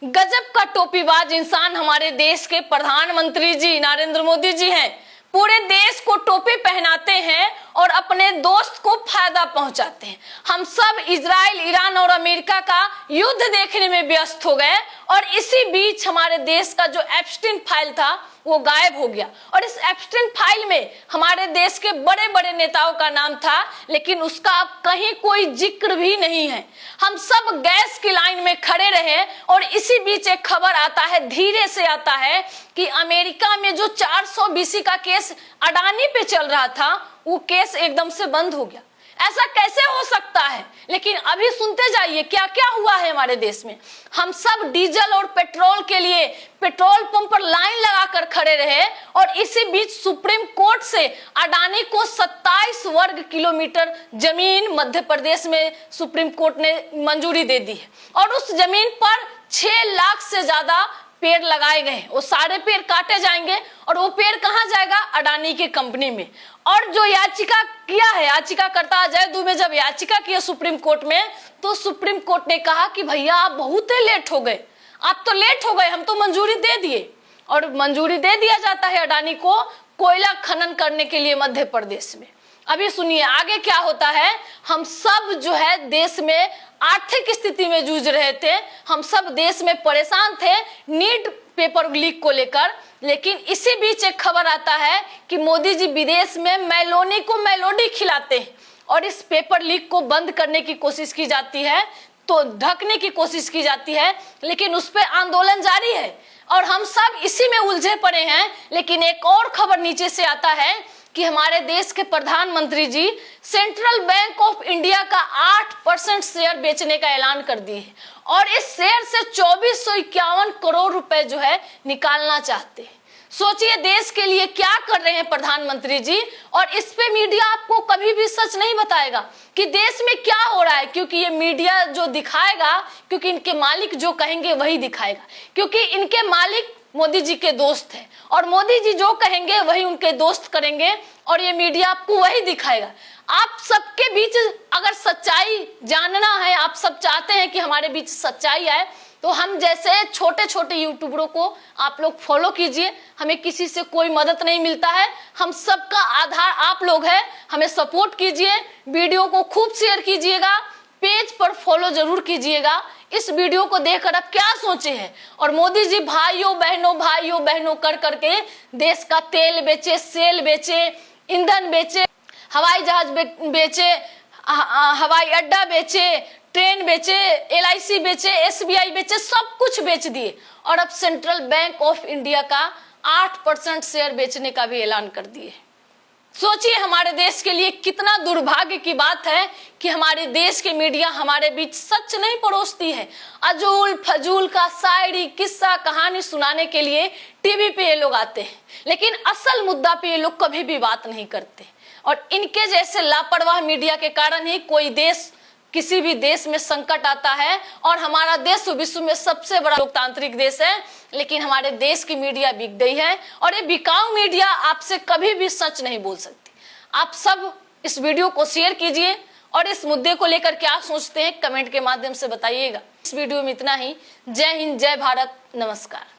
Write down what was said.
गजब का टोपीबाज इंसान हमारे देश के प्रधानमंत्री जी नरेंद्र मोदी जी हैं। पूरे देश को टोपी पहनाते हैं और अपने दोस्त को फायदा पहुंचाते हैं। हम सब इजराइल, ईरान और अमेरिका का युद्ध देखने में व्यस्त हो गए और इसी बीच हमारे देश का जो एप्स्टीन फाइल था वो गायब हो गया। और इस एप्स्टीन फाइल में हमारे देश के बड़े बड़े नेताओं का नाम था, लेकिन उसका अब कहीं कोई जिक्र भी नहीं है। हम सब गैस की लाइन में खड़े रहे और इसी बीच एक खबर आता है, धीरे से आता है, कि अमेरिका में जो 400 BC का केस अडानी पे चल रहा था वो केस एकदम से बंद हो गया। ऐसा कैसे हो सकता है? लेकिन अभी सुनते जाइए क्या क्या हुआ है हमारे देश में। हम सब डीजल और पेट्रोल के लिए पेट्रोल पंप पर लाइन लगाकर खड़े रहे और इसी बीच सुप्रीम कोर्ट से अडानी को 27 वर्ग किलोमीटर जमीन मध्य प्रदेश में सुप्रीम कोर्ट ने मंजूरी दे दी है और उस जमीन पर 6 लाख से ज्यादा पेड़ लगाए गए। वो सारे पेड़ काटे जाएंगे और वो पेड़ कहाँ जाएगा? अडानी की कंपनी में। और जो याचिका किया है, याचिकाकर्ता अजय दुबे जब याचिका किया सुप्रीम कोर्ट में, तो सुप्रीम कोर्ट ने कहा कि भैया आप बहुत ही लेट हो गए, आप तो लेट हो गए, हम तो मंजूरी दे दिए। और मंजूरी दे दिया जाता है अडानी को कोयला खनन करने के लिए मध्य प्रदेश में। अभी सुनिए आगे क्या होता है। हम सब जो है देश में आर्थिक स्थिति में जूझ रहे थे, हम सब देश में परेशान थे नीट पेपर लीक को लेकर। लेकिन इसी बीच एक खबर आता है कि मोदी जी विदेश में मेलोनी को मेलोडी खिलाते हैं और इस पेपर लीक को बंद करने की कोशिश की जाती है, तो ढकने की कोशिश की जाती है, लेकिन उस पर आंदोलन जारी है और हम सब इसी में उलझे पड़े हैं। लेकिन एक और खबर नीचे से आता है कि हमारे देश के प्रधानमंत्री जी सेंट्रल बैंक ऑफ इंडिया का 8% शेयर बेचने का ऐलान कर दिए हैं और इस शेयर से 2451 करोड़ रुपए जो है निकालना चाहते हैं। सोचिए देश के लिए क्या कर रहे हैं प्रधानमंत्री जी। और इस पे मीडिया आपको कभी भी सच नहीं बताएगा कि देश में क्या हो रहा है, क्योंकि ये मीडिया जो दिखाएगा, क्योंकि इनके मालिक जो कहेंगे वही दिखाएगा, क्योंकि इनके मालिक मोदी जी के दोस्त हैं और मोदी जी जो कहेंगे वही उनके दोस्त करेंगे और ये मीडिया आपको वही दिखाएगा। आप सबके बीच अगर सच्चाई जानना है, आप सब चाहते हैं कि हमारे बीच सच्चाई आए, तो हम जैसे छोटे छोटे यूट्यूबरों को आप लोग फॉलो कीजिए। हमें किसी से कोई मदद नहीं मिलता है, हम सबका आधार आप लोग हैं। हमें सपोर्ट कीजिए, वीडियो को खूब शेयर कीजिएगा, पेज पर फॉलो जरूर कीजिएगा। इस वीडियो को देखकर आप क्या सोचे हैं? और मोदी जी भाइयों बहनों कर करके देश का तेल बेचे, सेल बेचे, ईंधन बेचे, हवाई जहाज बेचे, हवाई अड्डा बेचे, ट्रेन बेचे, LIC बेचे, SBI बेचे, सब कुछ बेच दिए और अब सेंट्रल बैंक ऑफ इंडिया का 8% शेयर बेचने का भी ऐलान कर दिए। सोचिए हमारे देश के लिए कितना दुर्भाग्य की बात है कि हमारे देश के मीडिया हमारे बीच सच नहीं परोसती है। अजूल फजूल का शायरी, किस्सा, कहानी सुनाने के लिए टीवी पे ये लोग आते हैं, लेकिन असल मुद्दा पे ये लोग कभी भी बात नहीं करते। और इनके जैसे लापरवाह मीडिया के कारण ही कोई देश, किसी भी देश में संकट आता है। और हमारा देश विश्व में सबसे बड़ा लोकतांत्रिक देश है, लेकिन हमारे देश की मीडिया बिक गई है और ये बिकाऊ मीडिया आपसे कभी भी सच नहीं बोल सकती। आप सब इस वीडियो को शेयर कीजिए और इस मुद्दे को लेकर क्या सोचते हैं कमेंट के माध्यम से बताइएगा। इस वीडियो में इतना ही। जय हिंद, जय भारत, नमस्कार।